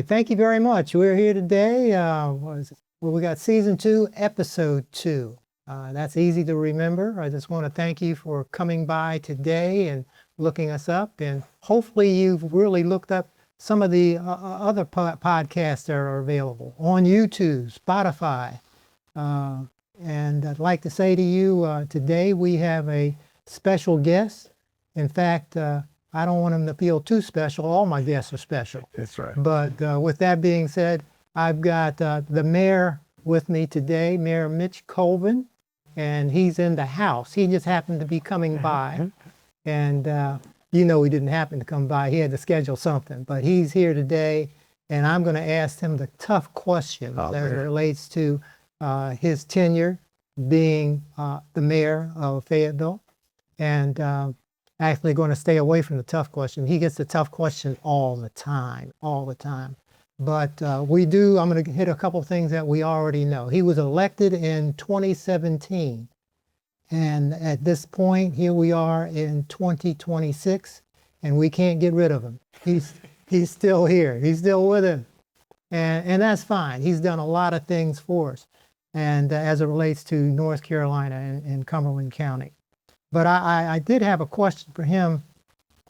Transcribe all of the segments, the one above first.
Thank you very much. We're here today. We got season 2, episode 2. That's easy to remember. I just want to thank you for coming by today and looking us up. And hopefully you've really looked up some of the other podcasts that are available on YouTube, Spotify. And I'd like to say to you, today we have a special guest. In fact, I don't want them to feel too special. All my guests are special. That's right. But with that being said, I've got the mayor with me today, Mayor Mitch Colvin, and he's in the house. He just happened to be coming by. And he didn't happen to come by. He had to schedule something. But he's here today, and I'm going to ask him the tough question that relates to his tenure being the mayor of Fayetteville. And actually going to stay away from the tough question. He gets the tough question all the time. But I'm going to hit a couple things that we already know. He was elected in 2017. And at this point, here we are in 2026, and we can't get rid of him. He's still here. He's still with him. And that's fine. He's done a lot of things for us, and as it relates to North Carolina and Cumberland County. But I did have a question for him.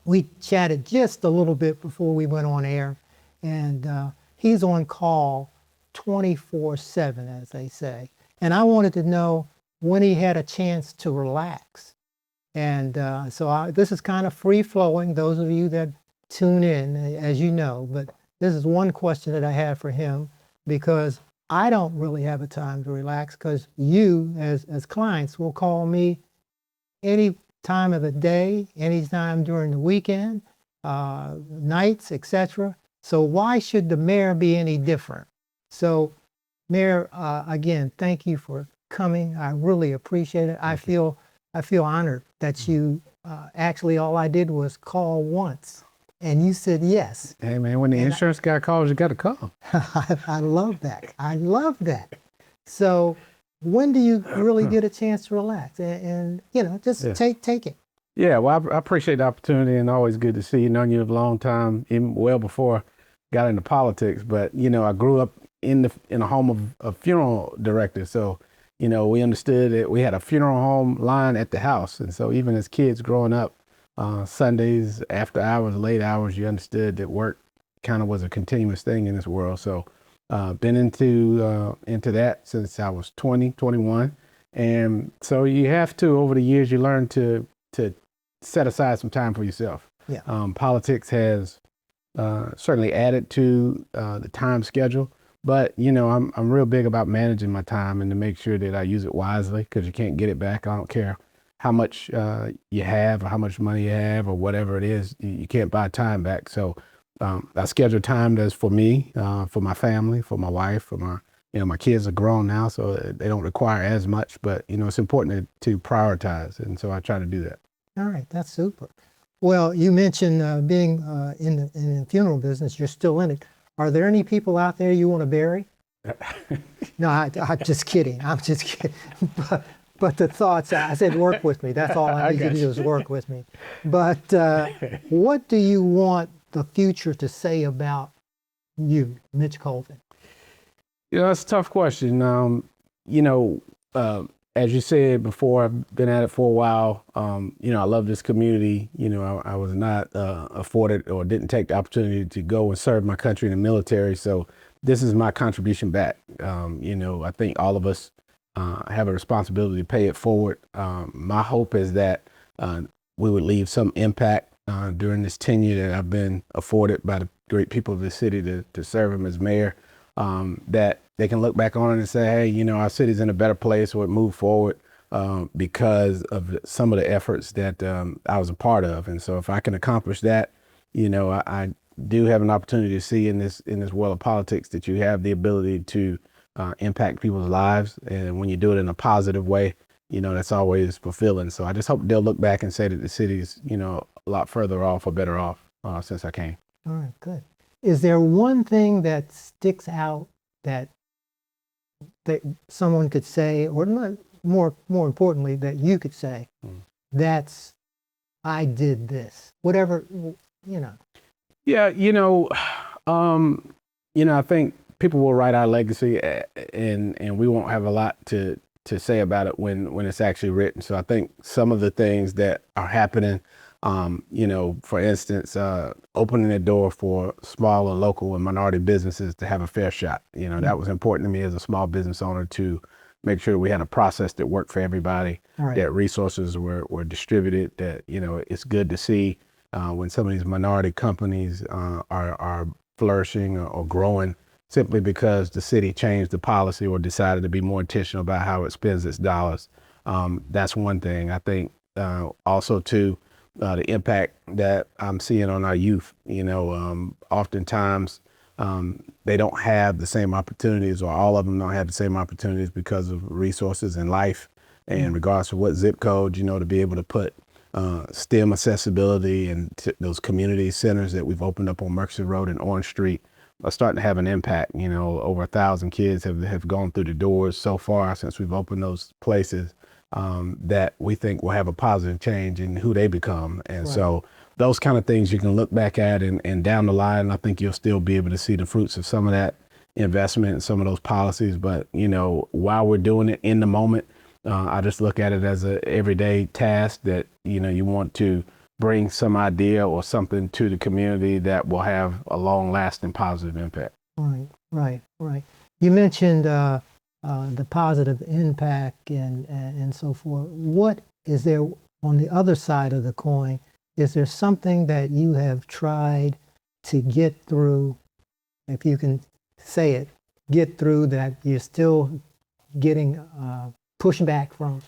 We chatted just a little bit before we went on air, and he's on call 24/7, as they say. And I wanted to know when he had a chance to relax. And this is kind of free-flowing, those of you that tune in, as you know. But this is one question that I have for him, because I don't really have a time to relax, because you, as clients, will call me any time of the day, anytime during the weekend, nights, etc. So why should the mayor be any different? So, Mayor, again, thank you for coming. I really appreciate it. I feel honored that you actually, all I did was call once, and you said yes. Hey man, when the insurance guy calls, you got to call. I love that. I love that. So, when do you really get a chance to relax and take it? Yeah, well, I appreciate the opportunity, and always good to see you. Known you a long time, even well before I got into politics. But I grew up in a home of funeral directors, so we understood that we had a funeral home line at the house, and so even as kids growing up, Sundays, after hours, late hours, you understood that work kind of was a continuous thing in this world. So. Been into that since I was 20, 21. And so you have to, over the years, you learn to set aside some time for yourself. Yeah. Politics has certainly added to the time schedule, but I'm real big about managing my time and to make sure that I use it wisely, because you can't get it back. I don't care how much you have or how much money you have or whatever it is, you can't buy time back. So I schedule time that's for me, for my family, for my wife, for my kids are grown now, so they don't require as much, but it's important to prioritize. And so I try to do that. All right. That's super. Well, you mentioned being in the funeral business. You're still in it. Are there any people out there you want to bury? No, I'm just kidding. I'm just kidding. But the thoughts, I said work with me. That's all I need you to do is work with me. But what do you want the future to say about you, Mitch Colvin? That's a tough question. As you said before, I've been at it for a while. I love this community. I was not afforded or didn't take the opportunity to go and serve my country in the military. So this is my contribution back. I think all of us have a responsibility to pay it forward. My hope is that we would leave some impact during this tenure that I've been afforded by the great people of the city to serve him as mayor, that they can look back on it and say, hey, our city's in a better place, or it moved forward because of some of the efforts that I was a part of. And so if I can accomplish that, I do have an opportunity to see in this world of politics that you have the ability to impact people's lives. And when you do it in a positive way, that's always fulfilling. So I just hope they'll look back and say that the city's, a lot further off or better off since I came. All right, good. Is there one thing that sticks out that someone could say, or not, more importantly, that you could say, that's, I did this, whatever, Yeah, I think people will write our legacy, and we won't have a lot to say about it when it's actually written. So I think some of the things that are happening, for instance, opening the door for small and local and minority businesses to have a fair shot. That was important to me as a small business owner, to make sure we had a process that worked for everybody, Right. that resources were distributed, that, it's good to see when some of these minority companies are flourishing or growing simply because the city changed the policy or decided to be more intentional about how it spends its dollars. That's one thing. I think also too, the impact that I'm seeing on our youth. Oftentimes they don't have the same opportunities, or all of them don't have the same opportunities because of resources in life, and regardless of what zip code, to be able to put STEM accessibility and those community centers that we've opened up on Murchison Road and Orange Street are starting to have an impact. Over 1,000 kids have gone through the doors so far since we've opened those places, that we think will have a positive change in who they become. And Right. so those kind of things you can look back at, and down the line, I think you'll still be able to see the fruits of some of that investment and some of those policies. But, while we're doing it in the moment, I just look at it as a everyday task that, you want to bring some idea or something to the community that will have a long lasting positive impact. Right. You mentioned the positive impact and so forth. What is there on the other side of the coin? Is there something that you have tried to get through, if you can say it, get through, that you're still getting pushback from?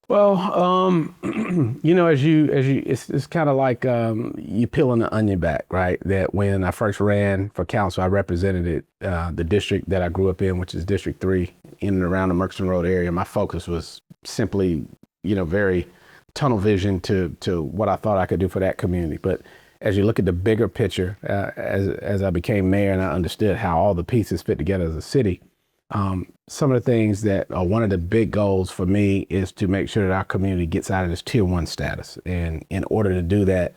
Well, it's kind of like you peeling the onion back, right? That when I first ran for council, I represented the district that I grew up in, which is District 3, in and around the Murchison Road area. My focus was simply, very tunnel vision to what I thought I could do for that community. But as you look at the bigger picture, as I became mayor and I understood how all the pieces fit together as a city, some of the things that are one of the big goals for me is to make sure that our community gets out of this Tier 1 status. And in order to do that,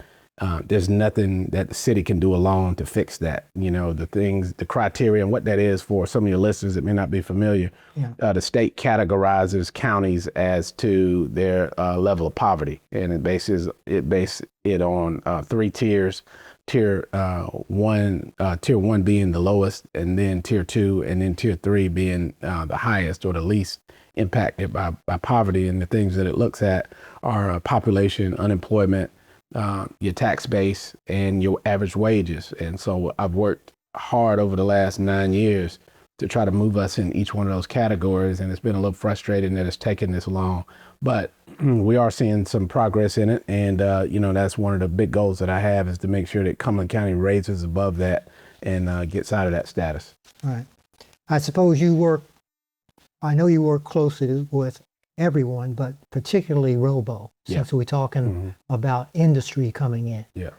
there's nothing that the city can do alone to fix that. The criteria and what that is for some of your listeners that may not be familiar. Yeah. The state categorizes counties as to their level of poverty, and it bases it on 3 tiers. Tier 1 being the lowest, and then Tier 2, and then Tier 3 being the highest or the least impacted by poverty. And the things that it looks at are population, unemployment, your tax base, and your average wages. And so I've worked hard over the last 9 years to try to move us in each one of those categories, and it's been a little frustrating that it's taken this long. But we are seeing some progress in it, and that's one of the big goals that I have, is to make sure that Cumberland County raises above that and gets out of that status. Right. I suppose I know you work closely with everyone, but particularly Robo, since we're talking about industry coming in. Yeah.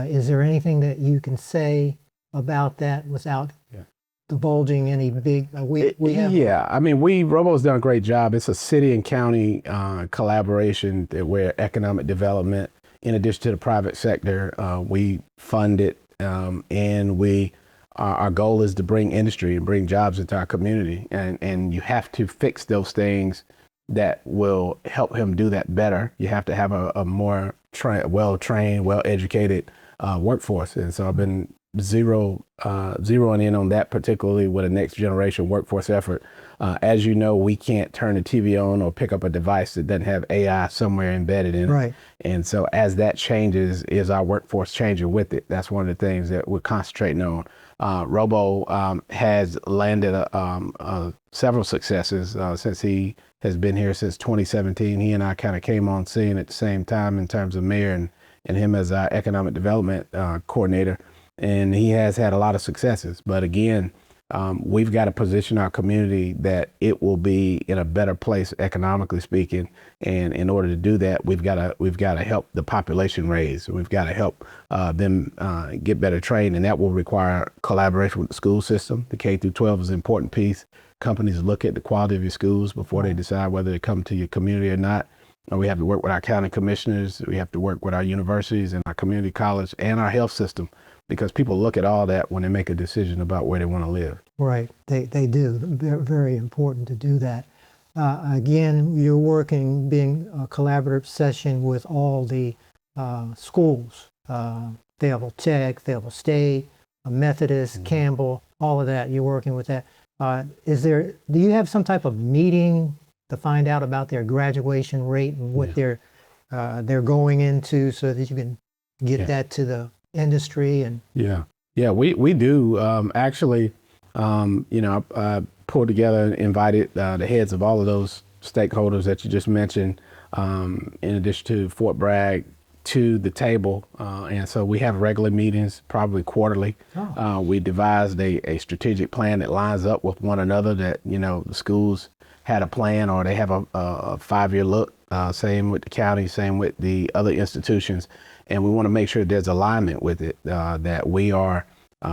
Is there anything that you can say about that without divulging any big? Robo's done a great job. It's a city and county collaboration where economic development, in addition to the private sector, we fund it, and our goal is to bring industry and bring jobs into our community. And you have to fix those things that will help him do that better. You have to have a more well-trained, well-educated workforce. And so I've been zeroing in on that, particularly with a next generation workforce effort. As you know, we can't turn the TV on or pick up a device that doesn't have AI somewhere embedded in it. Right. And so as that changes, is our workforce changing with it? That's one of the things that we're concentrating on. Robo has landed several successes since he has been here since 2017. He and I kind of came on scene at the same time in terms of mayor, and him as our economic development coordinator. And he has had a lot of successes. But again, we've got to position our community that it will be in a better place economically speaking. And in order to do that, we've got to help the population raise. We've got to help them get better trained, and that will require collaboration with the school system. The K through 12 is an important piece. Companies look at the quality of your schools before they decide whether to come to your community or not. We have to work with our county commissioners. We have to work with our universities and our community college and our health system, because people look at all that when they make a decision about where they want to live. Right, they do. Very, very important to do that. Again, you're working, being a collaborative session with all the schools, Fayetteville Tech, Fayetteville State, Methodist, Campbell, all of that. You're working with that. Do you have some type of meeting to find out about their graduation rate and what they're going into, so that you can get that to the industry? And we do actually. I pulled together and invited the heads of all of those stakeholders that you just mentioned, in addition to Fort Bragg, to the table. And so we have regular meetings, probably quarterly. We devised a strategic plan that lines up with one another, that, the schools had a plan, or they have a 5-year look, same with the county, same with the other institutions. And we want to make sure there's alignment with it, that we are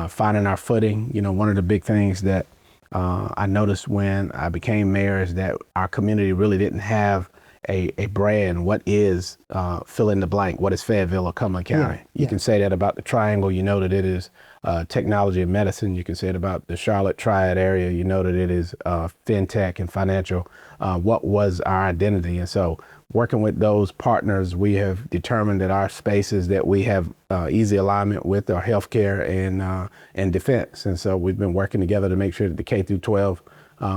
finding our footing. One of the big things that I noticed when I became mayor is that our community really didn't have a brand. What is fill in the blank? What is Fayetteville or Cumberland County? You can say that about the Triangle. You know that it is technology and medicine. You can say it about the Charlotte Triad area. You know that it is fintech and financial. What was our identity? And so, working with those partners, we have determined that our spaces that we have easy alignment with are healthcare and defense. And so we've been working together to make sure that the K through 12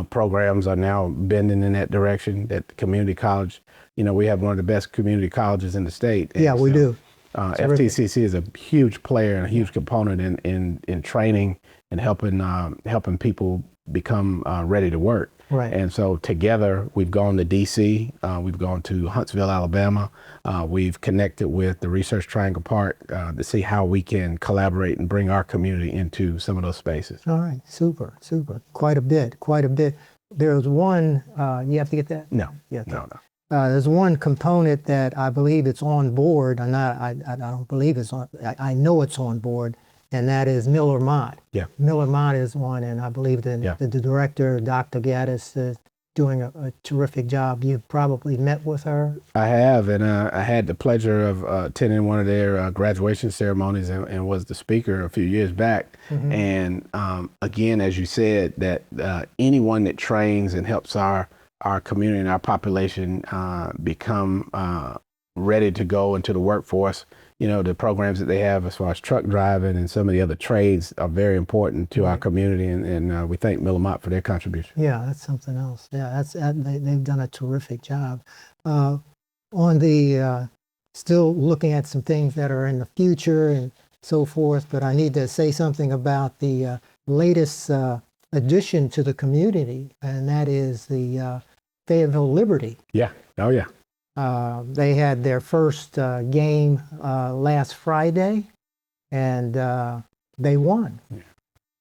programs are now bending in that direction, that the community college, we have one of the best community colleges in the state. And we do. FTCC is a huge player and a huge component in training and helping people become ready to work. Right. And so together we've gone to DC, we've gone to Huntsville, Alabama. We've connected with the Research Triangle Park to see how we can collaborate and bring our community into some of those spaces. All right, super. Quite a bit. There's one, you have to get that? No. There's one component that I believe it's on board, and I don't believe it's on, I know it's on board, and that is Miller Mott. Yeah. Miller Mott is one, and I believe the director, Dr. Gaddis, is doing a terrific job. You've probably met with her. I have, and I had the pleasure of attending one of their graduation ceremonies and was the speaker a few years back. Mm-hmm. And again, as you said, that anyone that trains and helps our community and our population become ready to go into the workforce, the programs that they have as far as truck driving and some of the other trades are very important to our community, and we thank Miller Mott for their contribution. Yeah, that's something else. Yeah, they've done a terrific job. On the still looking at some things that are in the future and so forth, but I need to say something about the latest addition to the community, and that is the Fayetteville Liberty. Yeah. Oh, yeah. They had their first game last Friday, and they won. Yeah.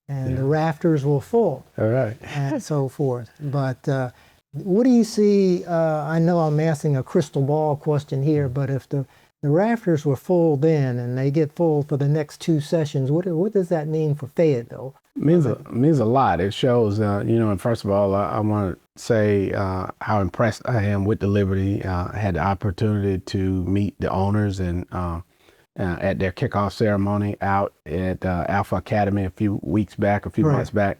And the rafters were full. All right. And so forth. But what do you see? I know I'm asking a crystal ball question here, but if the rafters were full then and they get full for the next 2 sessions, what does that mean for Fayetteville? Means a lot. It shows, and first of all, I want to say how impressed I am with the Liberty. I had the opportunity to meet the owners and at their kickoff ceremony out at Alpha Academy a few months back.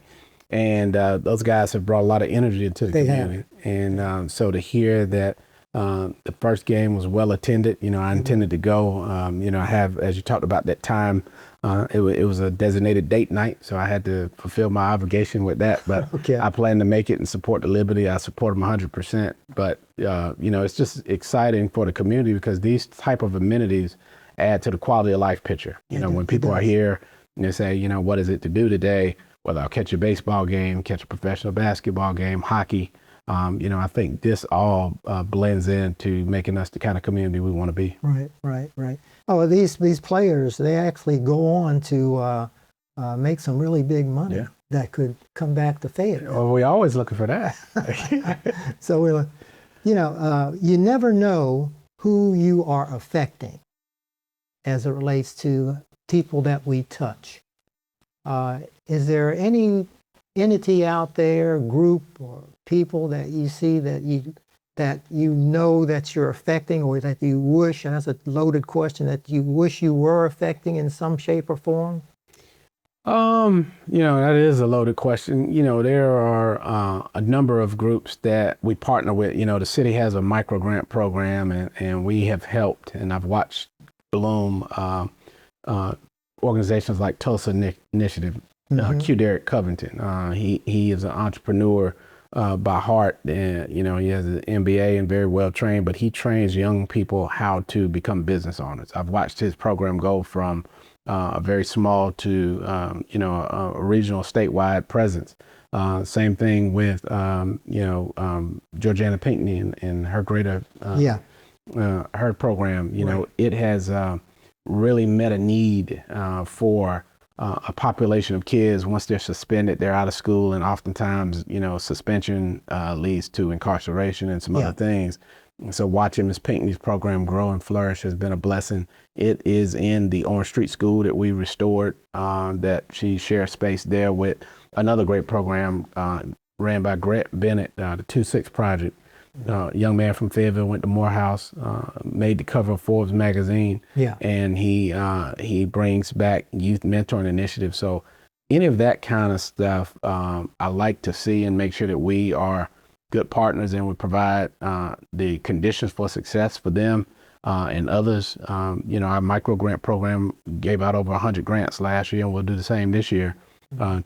And those guys have brought a lot of energy into the community. And so to hear that the first game was well attended, I intended to go. I have, as you talked about that time, it was a designated date night, so I had to fulfill my obligation with that. But I plan to make it and support the Liberty. I support them 100%. But it's just exciting for the community because these type of amenities add to the quality of life picture. When people are here and they say, what is it to do today? Whether I'll catch a baseball game, catch a professional basketball game, hockey. I think this all blends into making us the kind of community we want to be. Right. Oh, these players, they actually go on to make some really big money that could come back to Fayetteville. Well, we're always looking for that. So, you never know who you are affecting as it relates to people that we touch. Is there any entity out there, group or people that you see that you're affecting, or that you wish, and that's a loaded question, that you wish you were affecting in some shape or form? That is a loaded question. There are a number of groups that we partner with. The city has a micro grant program, and we have helped, and I've watched bloom organizations like Tulsa Initiative, Q. Derek Covington. He is an entrepreneur by heart, and he has an MBA and very well trained, but he trains young people how to become business owners. I've watched his program go from a very small to a regional statewide presence. Same thing with Georgiana Pinckney and her greater her program. Right. It has really met a need for a population of kids. Once they're suspended, they're out of school, and oftentimes suspension leads to incarceration and some other things. And so watching Ms. Pinckney's program grow and flourish has been a blessing. It is in the Orange Street School that we restored, that she shares space there with another great program ran by Grant Bennett, the 2-6 Project. Young man from Fayetteville, went to Morehouse, made the cover of Forbes magazine, and he brings back youth mentoring initiatives. So any of that kind of stuff, I like to see and make sure that we are good partners and we provide the conditions for success for them and others. Our micro grant program gave out over 100 grants last year, and we'll do the same this year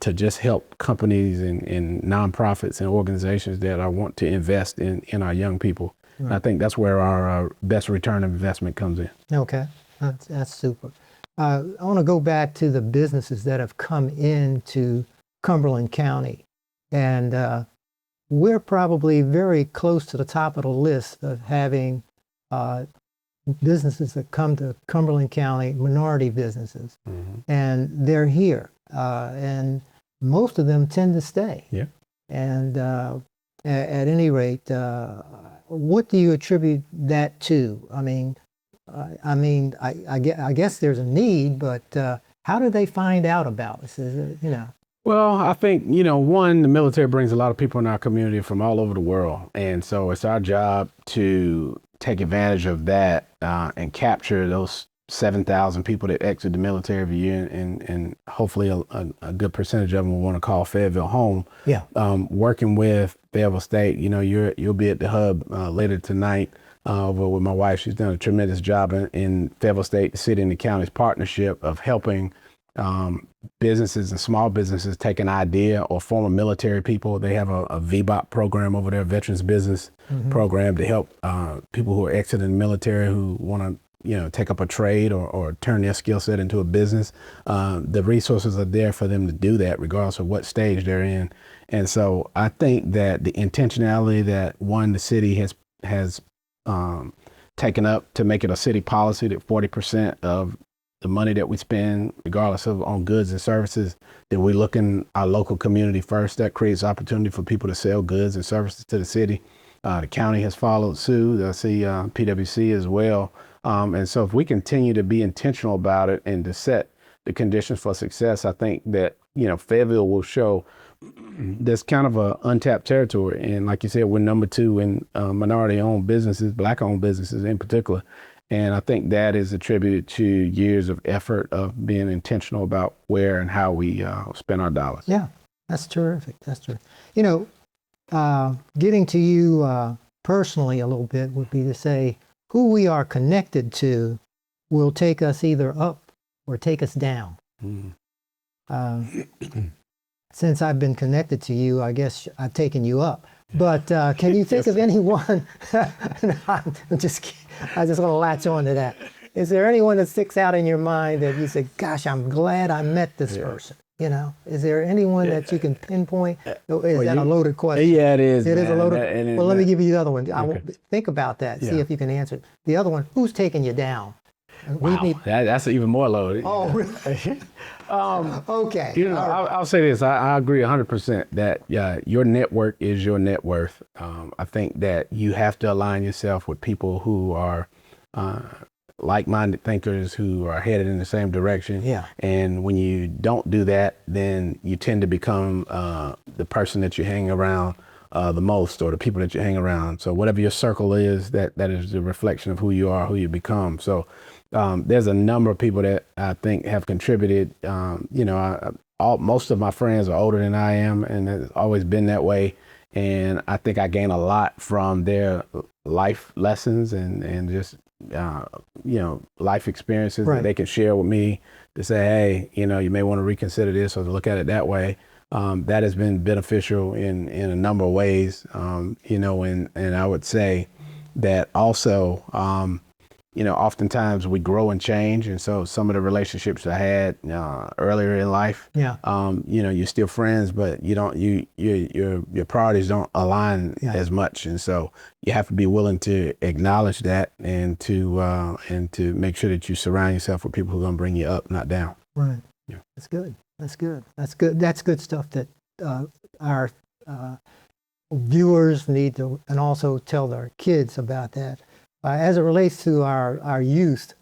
to just help companies and nonprofits and organizations that want to invest in our young people. Right. And I think that's where our best return of investment comes in. Okay, that's super. I want to go back to the businesses that have come into Cumberland County, and we're probably very close to the top of the list of having businesses that come to Cumberland County, minority businesses, and they're here, and most of them tend to stay. Yeah. And at any rate, what do you attribute that to? I guess there's a need, but how do they find out about us? Well, I think, one, the military brings a lot of people in our community from all over the world. And so it's our job to take advantage of that and capture those 7,000 people that exit the military every year. And hopefully a good percentage of them will want to call Fayetteville home. Yeah. Working with Fayetteville State, you'll be at the hub later tonight with my wife. She's done a tremendous job in Fayetteville State, the city and the county's partnership of helping businesses and small businesses take an idea, or former military people. They have a VBOP program over there, Veterans Business Program, to help people who are exiting the military who want to take up a trade or turn their skill set into a business. The resources are there for them to do that regardless of what stage they're in. And so I think that the intentionality that the city has taken up to make it a city policy that 40% of the money that we spend, regardless of on goods and services, that we look in our local community first. That creates opportunity for people to sell goods and services to the city. The county has followed suit. I see PwC as well. And so if we continue to be intentional about it and to set the conditions for success, I think that, Fayetteville will show there's kind of a untapped territory. And like you said, we're number 2 in minority-owned businesses, Black-owned businesses in particular. And I think that is attributed to years of effort of being intentional about where and how we spend our dollars. Yeah, that's terrific. That's terrific. Getting to you personally a little bit would be to say who we are connected to will take us either up or take us down. Since I've been connected to you, I guess I've taken you up. But can you think of anyone? I just want to latch on to that. Is there anyone that sticks out in your mind that you say, "Gosh, I'm glad I met this person"? Is there anyone that you can pinpoint? Is that a loaded question? Yeah, it is. It is a loaded. Well, let me give you the other one. Okay. Think about that. See if you can answer it. The other one: who's taking you down? Wow, that's even more loaded. Oh, really? Okay. I'll say this. I agree 100% that your network is your net worth. I think that you have to align yourself with people who are like-minded thinkers who are headed in the same direction. Yeah. And when you don't do that, then you tend to become the person that you hang around the most, or the people that you hang around. So whatever your circle is, that is the reflection of who you are, who you become. So there's a number of people that I think have contributed. most of my friends are older than I am, and it's always been that way. And I think I gain a lot from their life lessons and just, life experiences Right. that they can share with me to say, hey, you may want to reconsider this or to look at it that way. That has been beneficial in a number of ways, and I would say that also, oftentimes we grow and change. And so some of the relationships I had earlier in life, Yeah. you're still friends, but your priorities don't align as much. And so you have to be willing to acknowledge that and to make sure that you surround yourself with people who are going to bring you up, not down. Right. Yeah. That's good. That's good. That's good. That's good stuff that our viewers need to, and also tell their kids about that. As it relates to our youth,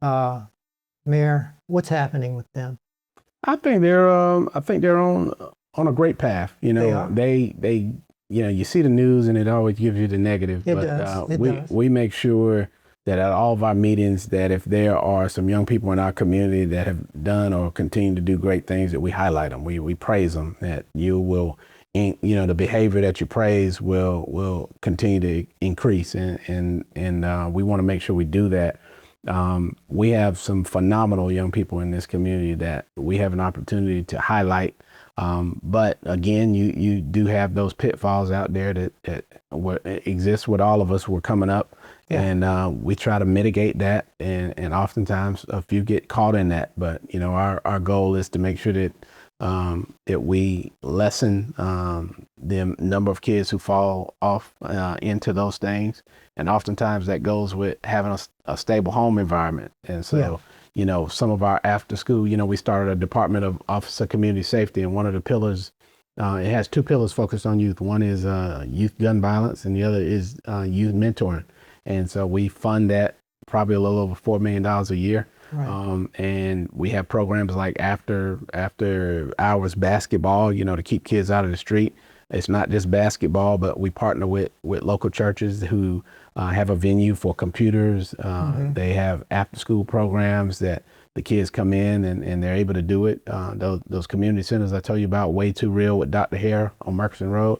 Mayor, what's happening with them? I think they're on a great path. They are. They you see the news and it always gives you the negative. It but does. It we does. we make sure that at all of our meetings, that if there are some young people in our community that have done or continue to do great things, that we highlight them. We praise them. That you will, the behavior that you praise will continue to increase, and we want to make sure we do that. We have some phenomenal young people in this community that we have an opportunity to highlight. But again, you do have those pitfalls out there that exist with all of us who are coming up. Yeah. And we try to mitigate that, and oftentimes a few get caught in that. But our goal is to make sure that we lessen the number of kids who fall off into those things. And oftentimes that goes with having a stable home environment. And so, some of our after school, we started a Department of Office of Community Safety, and one of the pillars, it has two pillars focused on youth. One is youth gun violence, and the other is youth mentoring. And so we fund that probably a little over $4 million a year. Right. And we have programs like after hours basketball, to keep kids out of the street. It's not just basketball, but we partner with local churches who have a venue for computers. They have after school programs that the kids come in and they're able to do it. Those community centers I told you about, Way Too Real with Dr. Hare on Murchison Road.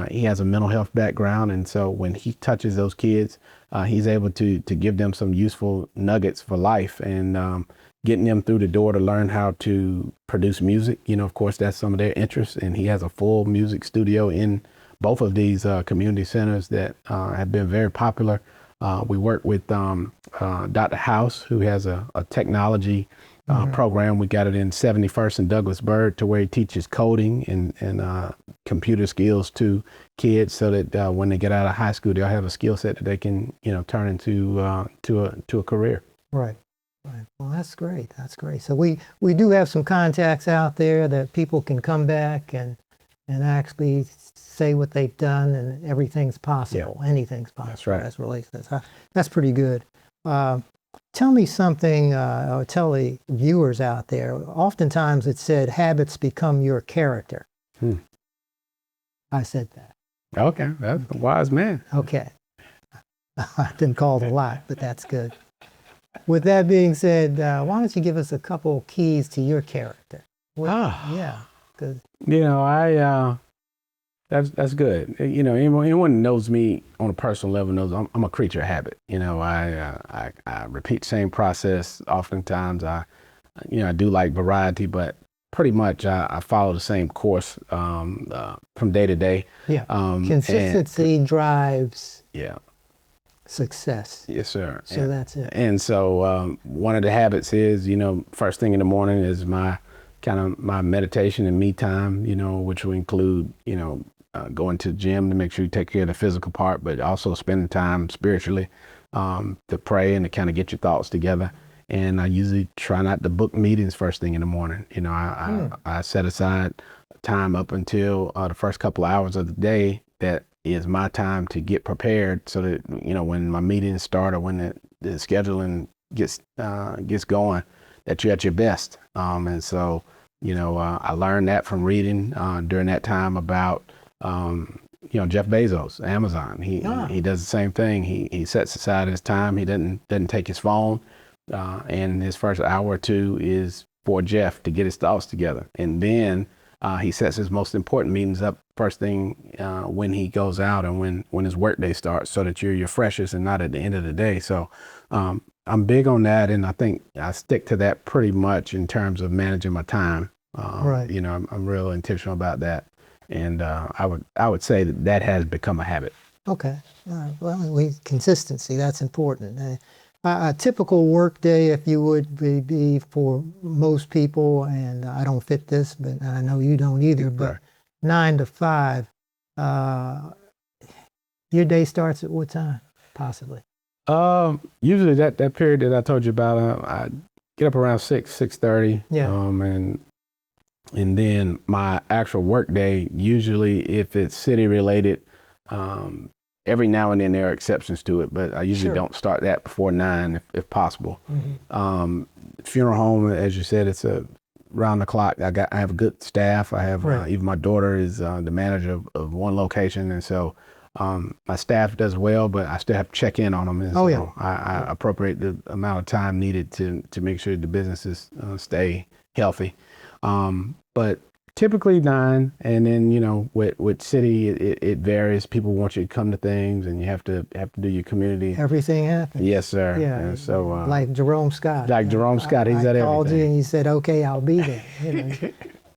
He has a mental health background, and so when he touches those kids, he's able to give them some useful nuggets for life, and getting them through the door to learn how to produce music. Of course, that's some of their interests, and he has a full music studio in both of these community centers that have been very popular. We work with Dr. House, who has a technology program. We got it in 71st and Douglasburg, to where he teaches coding and computer skills to kids, so that when they get out of high school, they'll have a skill set that they can turn into to a career. Right. Right. Well, that's great. That's great. So we do have some contacts out there that people can come back and actually say what they've done, and everything's possible. Yeah. Anything's possible. That's right. As relates to this. That's pretty good. Tell me something, or tell the viewers out there. Oftentimes it's said habits become your character. I said that. Okay, that's a wise man. Okay. I've been called a lot, but that's good. With that being said, why don't you give us a couple keys to your character? Yeah. Cause, that's good. Anyone knows me on a personal level knows I'm a creature of habit. I repeat the same process. Oftentimes I do like variety, but pretty much I follow the same course from day to day. Yeah. Consistency drives. Yeah. Success. Yes, sir. So that's it. And so one of the habits is, first thing in the morning is my meditation and me time, which will include, going to the gym to make sure you take care of the physical part, but also spending time spiritually to pray and to kind of get your thoughts together. And I usually try not to book meetings first thing in the morning. I set aside time up until the first couple of hours of the day that is my time to get prepared, so that when my meetings start or when the scheduling gets going, that you're at your best. And so I learned that from reading during that time about Jeff Bezos, Amazon. He does the same thing. He sets aside his time. He doesn't take his phone, and his first hour or two is for Jeff to get his thoughts together. And then he sets his most important meetings up first thing when he goes out and when his work day starts, so that you're your freshest and not at the end of the day. So I'm big on that, and I think I stick to that pretty much in terms of managing my time. Right. You know, I'm real intentional about that, and I would say that has become a habit. Okay. All right. Well, consistency, that's important. A typical work day, if you would, be for most people, and I don't fit this, but I know you don't either, but Right. 9 to 5, your day starts at what time, possibly? Usually that period that I told you about, I get up around 6:30. Yeah. And then my actual work day, usually if it's city related, every now and then there are exceptions to it, but I usually Sure. don't start that before 9 if possible. Mm-hmm. Funeral home, as you said, it's round the clock. I have a good staff. I have Right. even my daughter is the manager of one location, and so my staff does well, but I still have to check in on them. And Oh, so yeah. I appropriate the amount of time needed to make sure the businesses stay healthy. But typically 9, and then, you know, with city, it varies. People want you to come to things, and you have to do your community. Everything happens. Yes, sir. Yeah. And so Like Jerome Scott. like Jerome Scott, he's at I called you everything. and you said, okay, I'll be there. You know,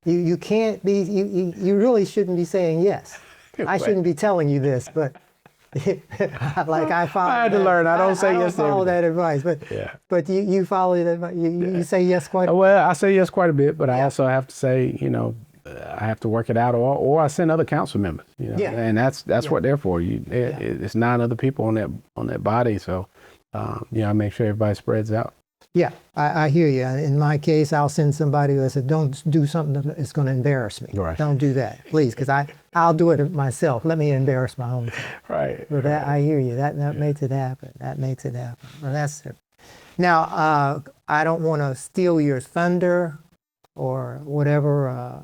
you can't be, you really shouldn't be saying yes. I shouldn't be telling you this, but like I follow. I had to learn. I don't say yes to follow everything. that advice, but Yeah. but you follow that advice. You say yes quite. Well, I say yes quite a bit, but I also have to say, you know, I have to work it out, or I send other council members. You know, Yeah. and that's what they're for. It's 9 other people on that body, so you know, I make sure everybody spreads out. Yeah, I hear you. In my case, I'll send somebody that said, don't do something that's going to embarrass me. Right. Don't do that, please, because I'll do it myself. Let me embarrass my own self. Right. But that, I hear you. That makes it happen. That makes it happen. Well, that's it. Now, I don't want to steal your thunder or whatever,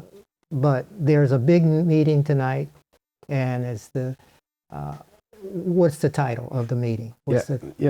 but there's a big meeting tonight, and it's what's the title of the meeting?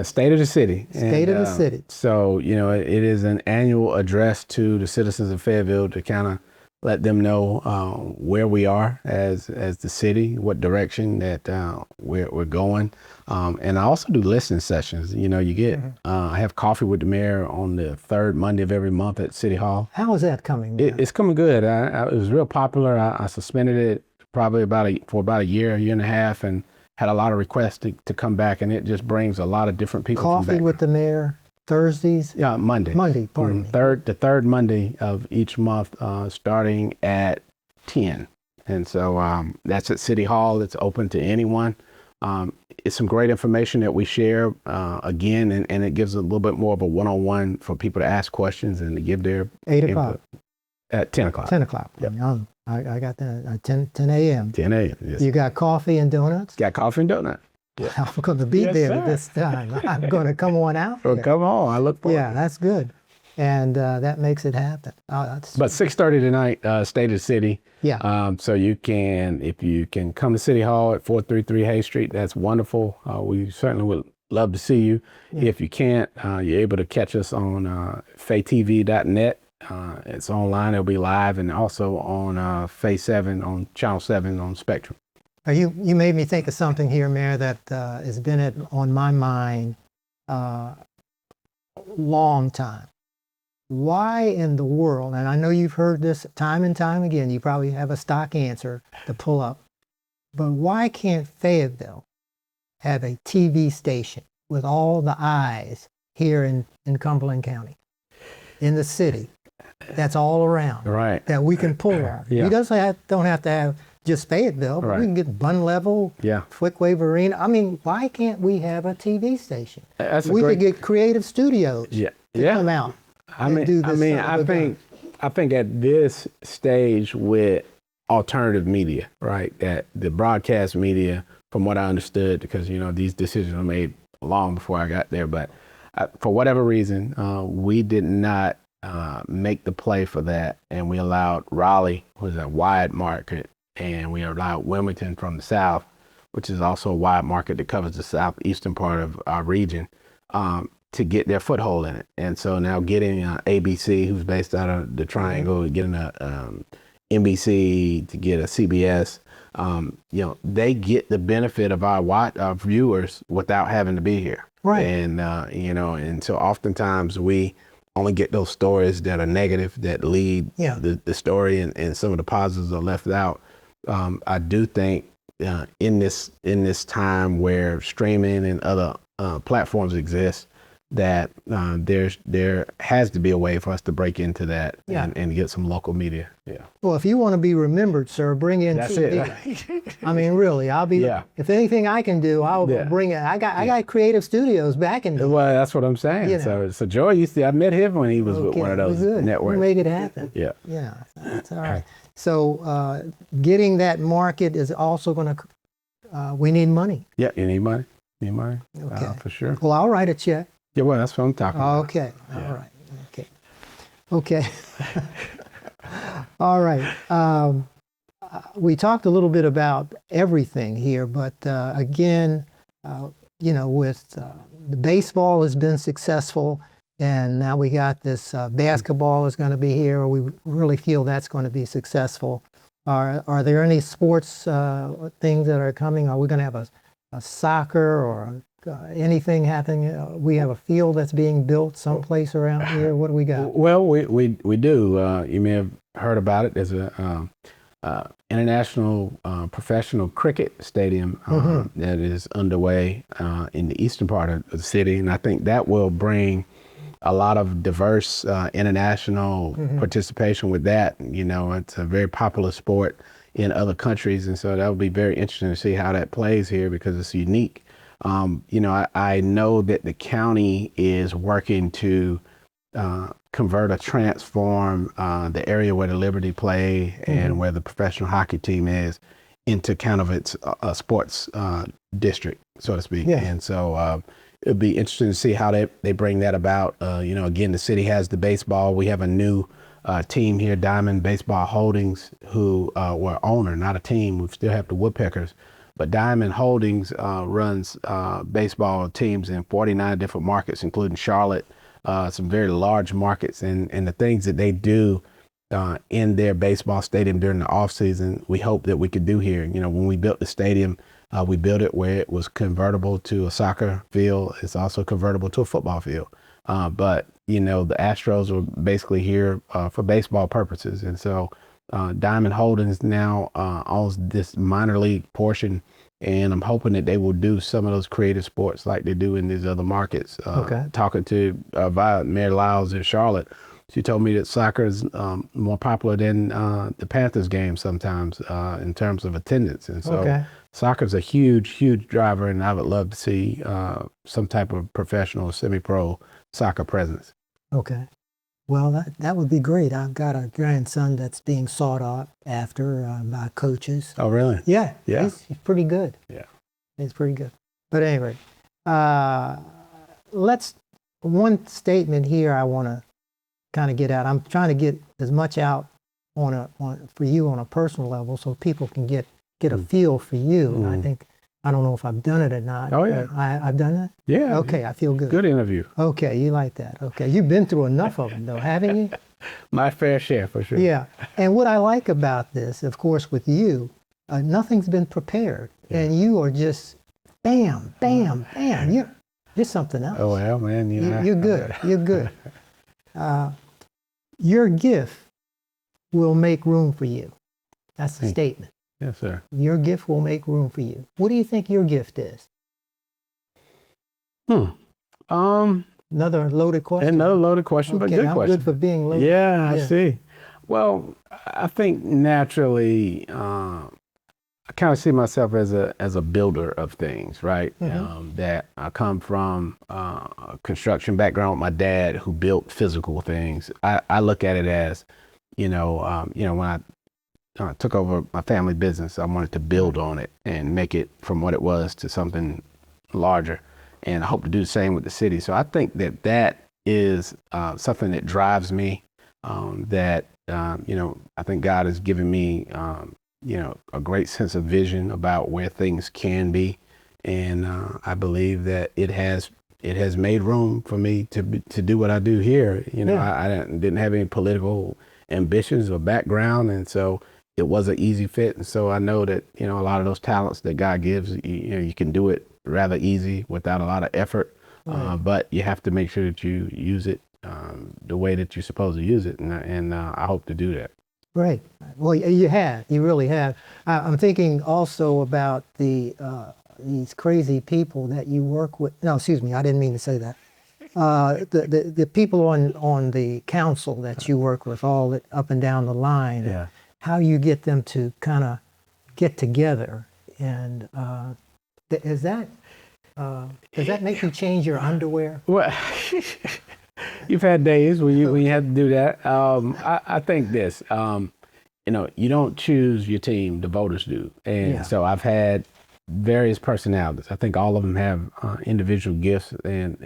State of the city. State of the city. So, you know, it is an annual address to the citizens of Fayetteville to kind of let them know where we are as the city, what direction that we're going. And I also do listening sessions. You know, you get, I have coffee with the mayor on the 3rd Monday of every month at City Hall. How is that coming? It's coming good. It was real popular. I suspended it probably for about a year and a half, and had a lot of requests to come back, and it just brings a lot of different people. Coffee with the mayor, Thursdays? Yeah, Monday. Pardon me. The third Monday of each month, starting at 10. And so that's at City Hall. It's open to anyone. It's some great information that we share, again, and it gives a little bit more of a one-on-one for people to ask questions and to give their 8 o'clock. At 10 o'clock. 10 o'clock. Yep. I got that at 10 a.m. 10 a.m. Yes. You got coffee and donuts? Got coffee and donut. I'm going to be Yes, there sir. this time. I'm going to come on out. Well, there. come on. I look forward. Yeah, that's good. And that makes it happen. But 6:30 tonight, State of the City. Yeah. So if you can come to City Hall at 433 Hay Street, that's wonderful. We certainly would love to see you. Yeah. If you can't, you're able to catch us on faytv.net. It's online. It'll be live, and also on Fay 7 on Channel 7 on Spectrum. You made me think of something here, Mayor, that has been on my mind long time. Why in the world, and I know you've heard this time and time again, you probably have a stock answer to pull up, but why can't Fayetteville have a TV station with all the eyes here in Cumberland County, in the city, that's all around, Right. that we can pull on? Yeah. You don't have to have just Fayetteville, but Right. we can get Bun Level, Yeah. Flickwave Arena. I mean, why can't we have a TV station? That's We could get Creative Studios Yeah. to come out. I and mean, do this I think at this stage with alternative media, right, that the broadcast media, from what I understood, because, you know, these decisions were made long before I got there, but for whatever reason, we did not make the play for that, and we allowed Raleigh, was a wide market, and we allowed Wilmington from the south, which is also a wide market that covers the southeastern part of our region, to get their foothold in it. And so now getting ABC, who's based out of the Triangle, getting a NBC, to get a CBS, they get the benefit of our viewers without having to be here. Right. And, and so oftentimes we only get those stories that are negative, that lead the story, and some of the positives are left out. I do think in this time where streaming and other platforms exist, that there has to be a way for us to break into that and get some local media. Yeah. Well, if you want to be remembered, sir, bring in That's TV. it. I mean, really, I'll be. Yeah. If anything I can do, I'll bring it. I got creative studios back in. Well, that's what I'm saying. So Joy I met him when he was with one of those networks. We'll make it happen. Yeah. Yeah, that's all right. So getting that market is also going to. We need money. Yeah, you need money. Okay. For sure. Well, I'll write a check. Yeah, well, that's what I'm talking about. Okay. All right. Okay. All right. We talked a little bit about everything here, but again, with the baseball has been successful, and now we got this basketball is going to be here. We really feel that's going to be successful. Are there any sports things that are coming? Are we going to have a soccer or anything happening? We have a field that's being built someplace around here. What do we got? Well, we do. You may have heard about it. There's a international professional cricket stadium that is underway in the eastern part of the city, and I think that will bring a lot of diverse international participation with that. It's a very popular sport in other countries, and so that will be very interesting to see how that plays here because it's unique. I know that the county is working to convert or transform the area where the Liberty play and where the professional hockey team is into kind of its sports district, so to speak. Yeah. And so it'll be interesting to see how they bring that about. Again, the city has the baseball. We have a new team here, Diamond Baseball Holdings, who were owner, not a team. We still have the Woodpeckers. But Diamond Holdings runs baseball teams in 49 different markets, including Charlotte, some very large markets. And the things that they do in their baseball stadium during the off season, we hope that we could do here. When we built the stadium, we built it where it was convertible to a soccer field. It's also convertible to a football field. But the Astros were basically here for baseball purposes. And so Diamond Holdings now owns this minor league portion, and I'm hoping that they will do some of those creative sports like they do in these other markets. Talking to Mayor Lyles in Charlotte, she told me that soccer is more popular than the Panthers game sometimes in terms of attendance. And so soccer is a huge driver, and I would love to see some type of professional, semi-pro soccer presence. Okay. Well, that would be great. I've got a grandson that's being sought after by coaches. Oh, really? Yeah. He's pretty good. Yeah. He's pretty good. But anyway, one statement here I want to kind of get out. I'm trying to get as much out for you on a personal level so people can get a feel for you. I don't know if I've done it or not. Oh, yeah. I've done it? Yeah. Okay, I feel good. Good interview. Okay, you like that. Okay, you've been through enough of them, though, haven't you? My fair share, for sure. Yeah, and what I like about this, of course, with you, nothing's been prepared, and you are just bam, bam, bam. You're something else. Oh, well, man. You're good. You're good. Your gift will make room for you. That's the statement. Yes, sir. Your gift will make room for you. What do you think your gift is? Another loaded question. Another loaded question, but good question. I'm good for being loaded. Yeah, I see. Well, I think naturally, I kind of see myself as a builder of things, right? That I come from a construction background with my dad who built physical things. I look at it as, when I took over my family business, I wanted to build on it and make it from what it was to something larger. And I hope to do the same with the city. So I think that is something that drives me, I think God has given me, a great sense of vision about where things can be. And I believe that it has it has made room for me to do what I do here. You know, I didn't have any political ambitions or background, and so it was an easy fit. And so I know that, you know, a lot of those talents that God gives, you know, you can do it rather easy without a lot of effort. But you have to make sure that you use it the way that you're supposed to use it, and I hope to do that. Right. Well, you have. You really have. I'm thinking also about these crazy people that you work with. No, excuse me. I didn't mean to say that. The people on the council that you work with, all up and down the line. Yeah. How you get them to kind of get together, and does that make you change your underwear? Well, you've had days when you have to do that. I think this, you know, you don't choose your team, the voters do. And so I've had various personalities. I think all of them have individual gifts and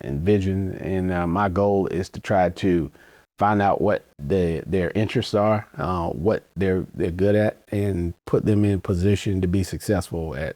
vision. And my goal is to try to find out what their interests are, what they're good at, and put them in position to be successful at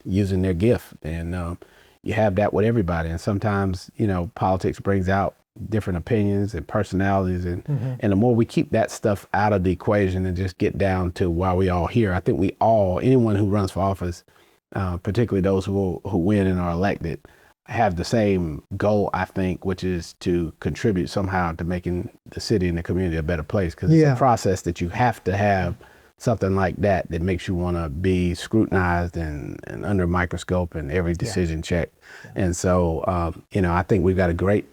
using their gift. And you have that with everybody. And sometimes, you know, politics brings out different opinions and personalities. And the more we keep that stuff out of the equation and just get down to why we all here, I think anyone who runs for office, particularly those who win and are elected, have the same goal, I think, which is to contribute somehow to making the city and the community a better place. Because it's a process that you have to have something like that makes you want to be scrutinized and under a microscope and every decision checked. And so, you know, I think we've got a great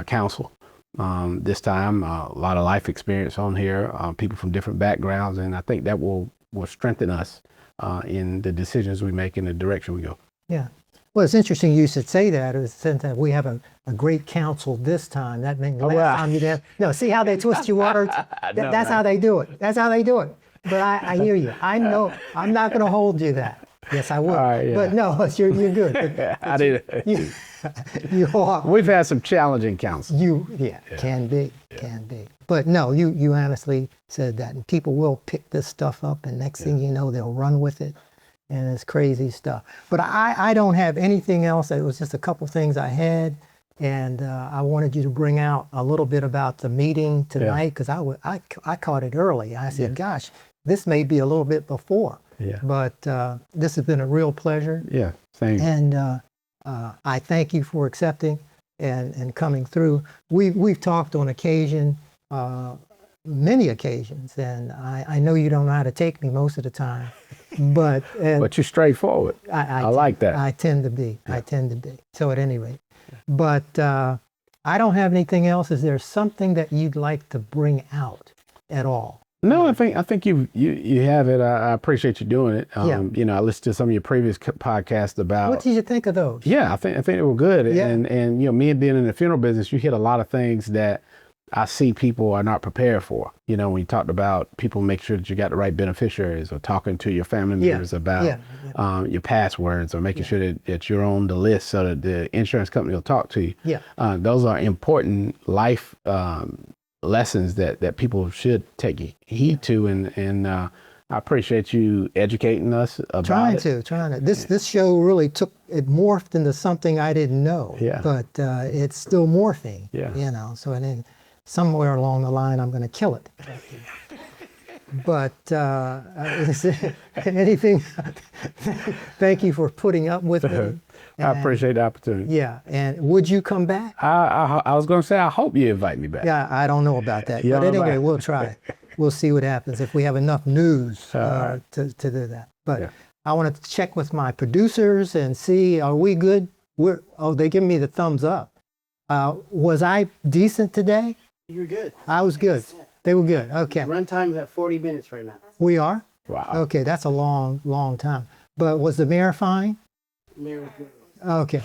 council this time, a lot of life experience on here, people from different backgrounds, and I think that will strengthen us in the decisions we make and the direction we go. Yeah. Well, it's interesting you should say that, since that we have a great council this time. That means last time you did. No, see how they twist your water? That's how they do it. That's how they do it. But I hear you. I know. I'm not going to hold you that. Yes, I will. But no, you're good. But I did. You are. We've had some challenging councils. Can be. But no, you honestly said that, and people will pick this stuff up, and next thing you know, they'll run with it, and it's crazy stuff. But I don't have anything else. It was just a couple things I had, and I wanted you to bring out a little bit about the meeting tonight, because I caught it early. I said, gosh, this may be a little bit before. But this has been a real pleasure. Yeah, same. And I thank you for accepting and coming through. We've talked on occasion, many occasions, and I know you don't know how to take me most of the time, but you're straightforward. I like that. I tend to be. I tend to be. So at any rate, but I don't have anything else. Is there something that you'd like to bring out at all? No, I think you have it. I appreciate you doing it. You know, I listened to some of your previous podcasts about. What did you think of those? Yeah, I think they were good. And you know, me being in the funeral business, you hit a lot of things that I see people are not prepared for. You know, when you talked about people make sure that you got the right beneficiaries, or talking to your family members about your passwords, or making sure that you're on the list so that the insurance company will talk to you. Those are important life lessons that people should take heed to, and I appreciate you educating us about trying to. This show really morphed into something I didn't know. But it's still morphing. You know, so then somewhere along the line I'm going to kill it. But anything. Thank you for putting up with me. I appreciate the opportunity. Yeah, and would you come back? I was going to say, I hope you invite me back. Yeah, I don't know about that. But anyway, we'll try. We'll see what happens if we have enough news to do that. But I want to check with my producers and see, are we good? They give me the thumbs up. Was I decent today? You're good. I was good. They were good. Okay. Runtime is at 40 minutes right now. We are? Wow. Okay, that's a long time. But was the mayor fine? Mayor was good. Okay.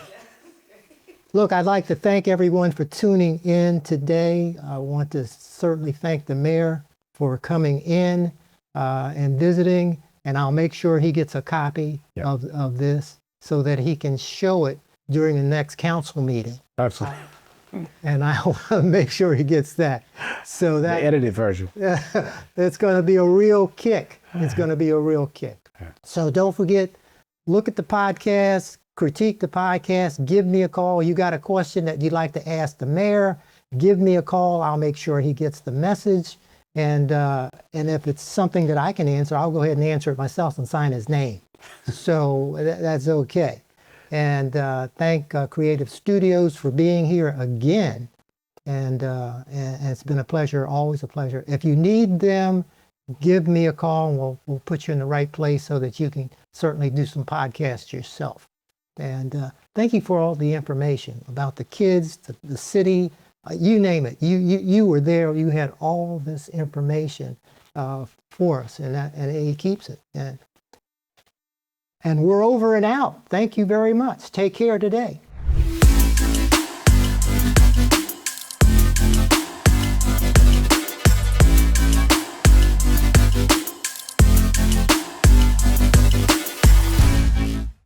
Look, I'd like to thank everyone for tuning in today. I want to certainly thank the mayor for coming in and visiting, and I'll make sure he gets a copy of this so that he can show it during the next council meeting. Absolutely. And I'll make sure he gets that. So that the edited version. It's going to be a real kick. It's going to be a real kick. So don't forget, look at the podcast, critique the podcast, give me a call. You got a question that you'd like to ask the mayor, give me a call. I'll make sure he gets the message. And if it's something that I can answer, I'll go ahead and answer it myself and sign his name. So that's okay. And thank Creative Studios for being here again. And it's been a pleasure, always a pleasure. If you need them, give me a call and we'll put you in the right place so that you can certainly do some podcasts yourself. And thank you for all the information about the kids, the city, you name it. You were there. You had all this information for us, and he keeps it. And we're over and out. Thank you very much. Take care today.